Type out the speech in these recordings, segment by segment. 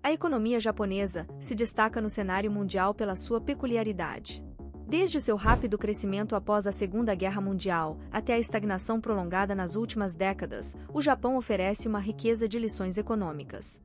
A economia japonesa se destaca no cenário mundial pela sua peculiaridade. Desde o seu rápido crescimento após a Segunda Guerra Mundial até a estagnação prolongada nas últimas décadas, o Japão oferece uma riqueza de lições econômicas.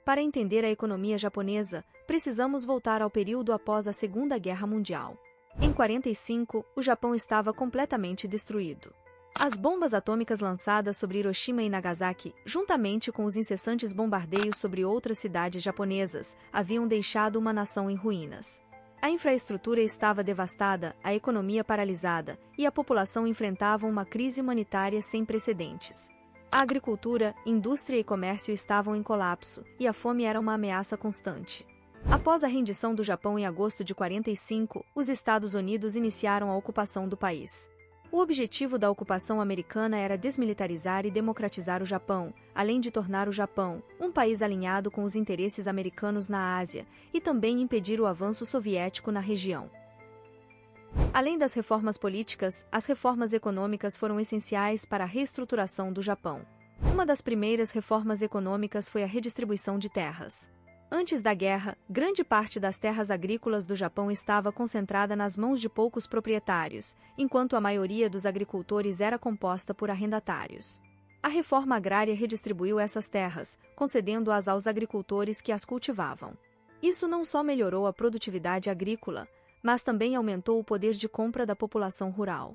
Para entender a economia japonesa, precisamos voltar ao período após a Segunda Guerra Mundial. Em 1945, o Japão estava completamente destruído. As bombas atômicas lançadas sobre Hiroshima e Nagasaki, juntamente com os incessantes bombardeios sobre outras cidades japonesas, haviam deixado uma nação em ruínas. A infraestrutura estava devastada, a economia paralisada, e a população enfrentava uma crise humanitária sem precedentes. A agricultura, indústria e comércio estavam em colapso, e a fome era uma ameaça constante. Após a rendição do Japão em agosto de 1945, os Estados Unidos iniciaram a ocupação do país. O objetivo da ocupação americana era desmilitarizar e democratizar o Japão, além de tornar o Japão um país alinhado com os interesses americanos na Ásia, e também impedir o avanço soviético na região. Além das reformas políticas, as reformas econômicas foram essenciais para a reestruturação do Japão. Uma das primeiras reformas econômicas foi a redistribuição de terras. Antes da guerra, grande parte das terras agrícolas do Japão estava concentrada nas mãos de poucos proprietários, enquanto a maioria dos agricultores era composta por arrendatários. A reforma agrária redistribuiu essas terras, concedendo-as aos agricultores que as cultivavam. Isso não só melhorou a produtividade agrícola, mas também aumentou o poder de compra da população rural.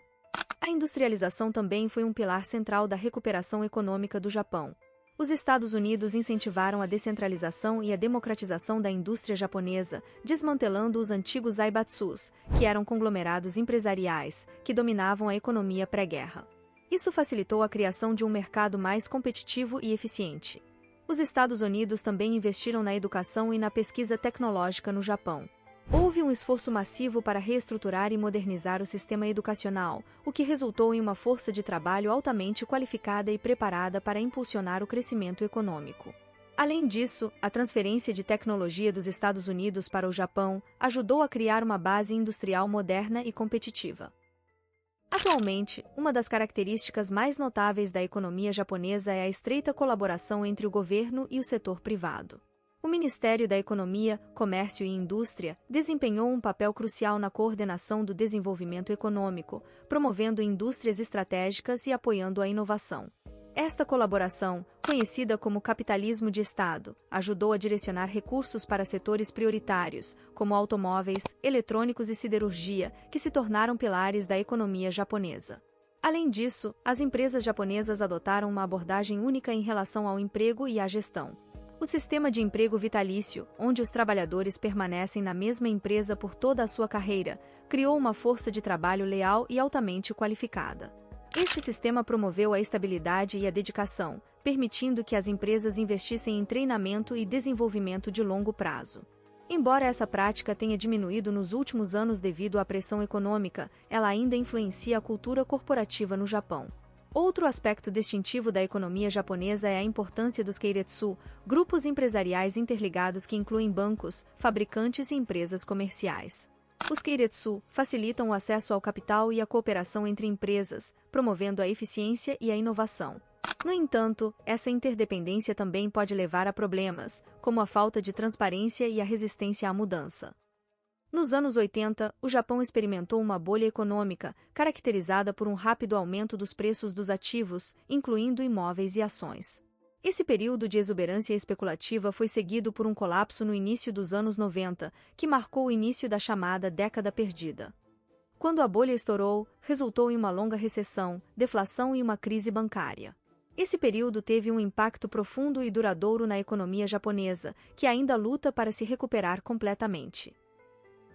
A industrialização também foi um pilar central da recuperação econômica do Japão. Os Estados Unidos incentivaram a descentralização e a democratização da indústria japonesa, desmantelando os antigos zaibatsus, que eram conglomerados empresariais, que dominavam a economia pré-guerra. Isso facilitou a criação de um mercado mais competitivo e eficiente. Os Estados Unidos também investiram na educação e na pesquisa tecnológica no Japão. Houve um esforço massivo para reestruturar e modernizar o sistema educacional, o que resultou em uma força de trabalho altamente qualificada e preparada para impulsionar o crescimento econômico. Além disso, a transferência de tecnologia dos Estados Unidos para o Japão ajudou a criar uma base industrial moderna e competitiva. Atualmente, uma das características mais notáveis da economia japonesa é a estreita colaboração entre o governo e o setor privado. O Ministério da Economia, Comércio e Indústria desempenhou um papel crucial na coordenação do desenvolvimento econômico, promovendo indústrias estratégicas e apoiando a inovação. Esta colaboração, conhecida como capitalismo de Estado, ajudou a direcionar recursos para setores prioritários, como automóveis, eletrônicos e siderurgia, que se tornaram pilares da economia japonesa. Além disso, as empresas japonesas adotaram uma abordagem única em relação ao emprego e à gestão. O sistema de emprego vitalício, onde os trabalhadores permanecem na mesma empresa por toda a sua carreira, criou uma força de trabalho leal e altamente qualificada. Este sistema promoveu a estabilidade e a dedicação, permitindo que as empresas investissem em treinamento e desenvolvimento de longo prazo. Embora essa prática tenha diminuído nos últimos anos devido à pressão econômica, ela ainda influencia a cultura corporativa no Japão. Outro aspecto distintivo da economia japonesa é a importância dos keiretsu, grupos empresariais interligados que incluem bancos, fabricantes e empresas comerciais. Os keiretsu facilitam o acesso ao capital e a cooperação entre empresas, promovendo a eficiência e a inovação. No entanto, essa interdependência também pode levar a problemas, como a falta de transparência e a resistência à mudança. Nos anos 80, o Japão experimentou uma bolha econômica, caracterizada por um rápido aumento dos preços dos ativos, incluindo imóveis e ações. Esse período de exuberância especulativa foi seguido por um colapso no início dos anos 90, que marcou o início da chamada década perdida. Quando a bolha estourou, resultou em uma longa recessão, deflação e uma crise bancária. Esse período teve um impacto profundo e duradouro na economia japonesa, que ainda luta para se recuperar completamente.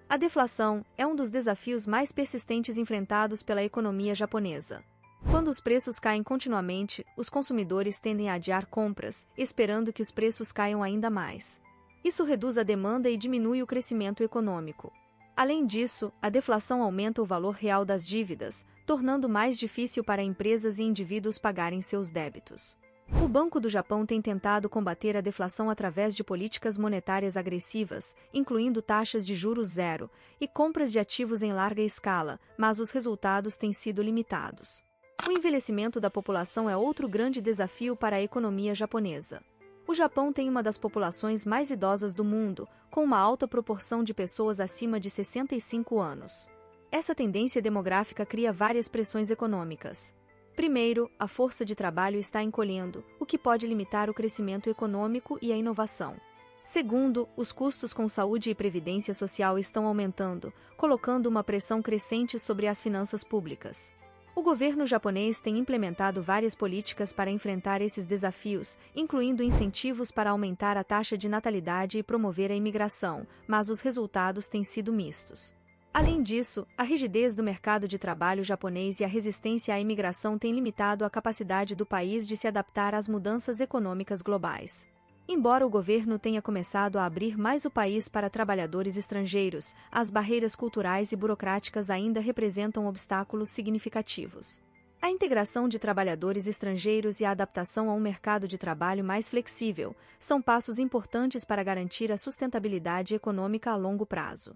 A deflação é um dos desafios mais persistentes enfrentados pela economia japonesa. Quando os preços caem continuamente, os consumidores tendem a adiar compras, esperando que os preços caiam ainda mais. Isso reduz a demanda e diminui o crescimento econômico. Além disso, a deflação aumenta o valor real das dívidas, tornando mais difícil para empresas e indivíduos pagarem seus débitos. O Banco do Japão tem tentado combater a deflação através de políticas monetárias agressivas, incluindo taxas de juros zero e compras de ativos em larga escala, mas os resultados têm sido limitados. O envelhecimento da população é outro grande desafio para a economia japonesa. O Japão tem uma das populações mais idosas do mundo, com uma alta proporção de pessoas acima de 65 anos. Essa tendência demográfica cria várias pressões econômicas. Primeiro, a força de trabalho está encolhendo, o que pode limitar o crescimento econômico e a inovação. Segundo, os custos com saúde e previdência social estão aumentando, colocando uma pressão crescente sobre as finanças públicas. O governo japonês tem implementado várias políticas para enfrentar esses desafios, incluindo incentivos para aumentar a taxa de natalidade e promover a imigração, mas os resultados têm sido mistos. Além disso, a rigidez do mercado de trabalho japonês e a resistência à imigração têm limitado a capacidade do país de se adaptar às mudanças econômicas globais. Embora o governo tenha começado a abrir mais o país para trabalhadores estrangeiros, as barreiras culturais e burocráticas ainda representam obstáculos significativos. A integração de trabalhadores estrangeiros e a adaptação a um mercado de trabalho mais flexível são passos importantes para garantir a sustentabilidade econômica a longo prazo.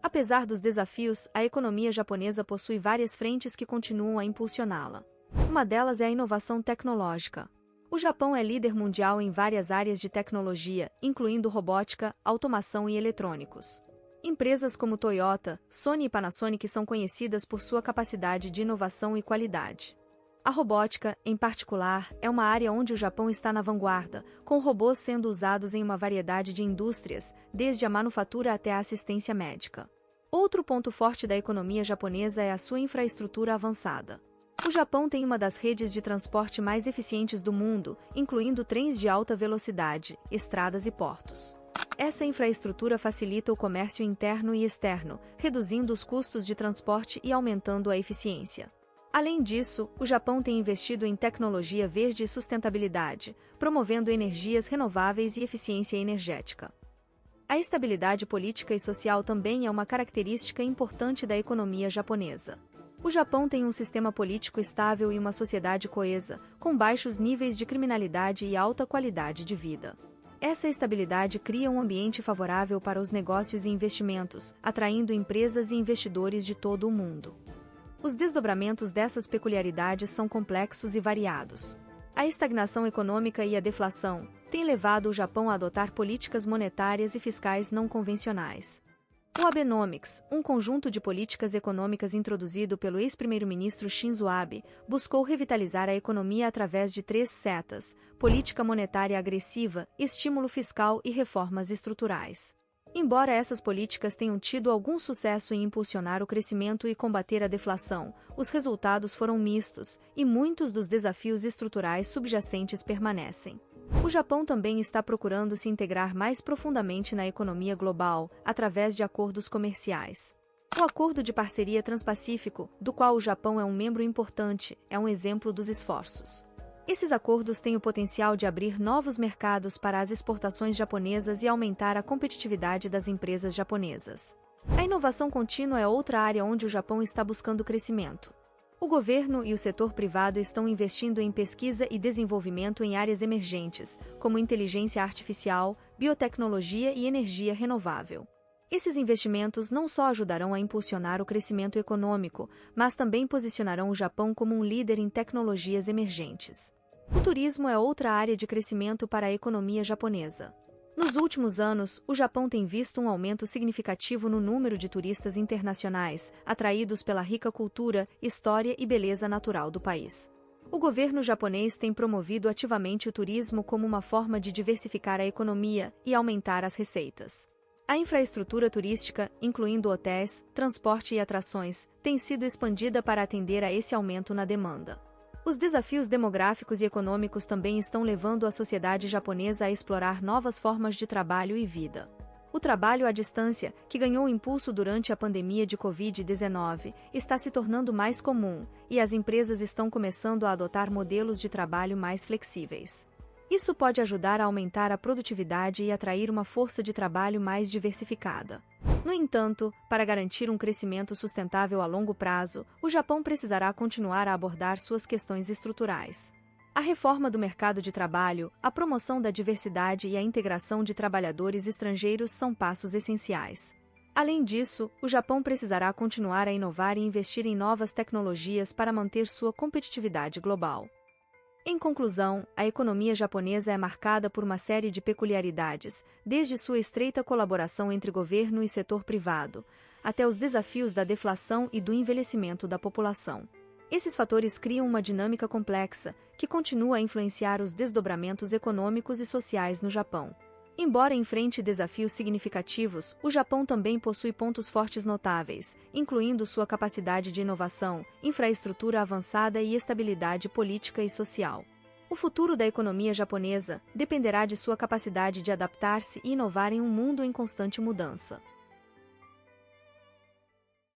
Apesar dos desafios, a economia japonesa possui várias frentes que continuam a impulsioná-la. Uma delas é a inovação tecnológica. O Japão é líder mundial em várias áreas de tecnologia, incluindo robótica, automação e eletrônicos. Empresas como Toyota, Sony e Panasonic são conhecidas por sua capacidade de inovação e qualidade. A robótica, em particular, é uma área onde o Japão está na vanguarda, com robôs sendo usados em uma variedade de indústrias, desde a manufatura até a assistência médica. Outro ponto forte da economia japonesa é a sua infraestrutura avançada. O Japão tem uma das redes de transporte mais eficientes do mundo, incluindo trens de alta velocidade, estradas e portos. Essa infraestrutura facilita o comércio interno e externo, reduzindo os custos de transporte e aumentando a eficiência. Além disso, o Japão tem investido em tecnologia verde e sustentabilidade, promovendo energias renováveis e eficiência energética. A estabilidade política e social também é uma característica importante da economia japonesa. O Japão tem um sistema político estável e uma sociedade coesa, com baixos níveis de criminalidade e alta qualidade de vida. Essa estabilidade cria um ambiente favorável para os negócios e investimentos, atraindo empresas e investidores de todo o mundo. Os desdobramentos dessas peculiaridades são complexos e variados. A estagnação econômica e a deflação têm levado o Japão a adotar políticas monetárias e fiscais não convencionais. O Abenomics, um conjunto de políticas econômicas introduzido pelo ex-primeiro-ministro Shinzo Abe, buscou revitalizar a economia através de 3 setas: política monetária agressiva, estímulo fiscal e reformas estruturais. Embora essas políticas tenham tido algum sucesso em impulsionar o crescimento e combater a deflação, os resultados foram mistos, e muitos dos desafios estruturais subjacentes permanecem. O Japão também está procurando se integrar mais profundamente na economia global, através de acordos comerciais. O Acordo de Parceria Transpacífico, do qual o Japão é um membro importante, é um exemplo dos esforços. Esses acordos têm o potencial de abrir novos mercados para as exportações japonesas e aumentar a competitividade das empresas japonesas. A inovação contínua é outra área onde o Japão está buscando crescimento. O governo e o setor privado estão investindo em pesquisa e desenvolvimento em áreas emergentes, como inteligência artificial, biotecnologia e energia renovável. Esses investimentos não só ajudarão a impulsionar o crescimento econômico, mas também posicionarão o Japão como um líder em tecnologias emergentes. O turismo é outra área de crescimento para a economia japonesa. Nos últimos anos, o Japão tem visto um aumento significativo no número de turistas internacionais, atraídos pela rica cultura, história e beleza natural do país. O governo japonês tem promovido ativamente o turismo como uma forma de diversificar a economia e aumentar as receitas. A infraestrutura turística, incluindo hotéis, transporte e atrações, tem sido expandida para atender a esse aumento na demanda. Os desafios demográficos e econômicos também estão levando a sociedade japonesa a explorar novas formas de trabalho e vida. O trabalho à distância, que ganhou impulso durante a pandemia de Covid-19, está se tornando mais comum, e as empresas estão começando a adotar modelos de trabalho mais flexíveis. Isso pode ajudar a aumentar a produtividade e atrair uma força de trabalho mais diversificada. No entanto, para garantir um crescimento sustentável a longo prazo, o Japão precisará continuar a abordar suas questões estruturais. A reforma do mercado de trabalho, a promoção da diversidade e a integração de trabalhadores estrangeiros são passos essenciais. Além disso, o Japão precisará continuar a inovar e investir em novas tecnologias para manter sua competitividade global. Em conclusão, a economia japonesa é marcada por uma série de peculiaridades, desde sua estreita colaboração entre governo e setor privado, até os desafios da deflação e do envelhecimento da população. Esses fatores criam uma dinâmica complexa, que continua a influenciar os desdobramentos econômicos e sociais no Japão. Embora enfrente desafios significativos, o Japão também possui pontos fortes notáveis, incluindo sua capacidade de inovação, infraestrutura avançada e estabilidade política e social. O futuro da economia japonesa dependerá de sua capacidade de adaptar-se e inovar em um mundo em constante mudança.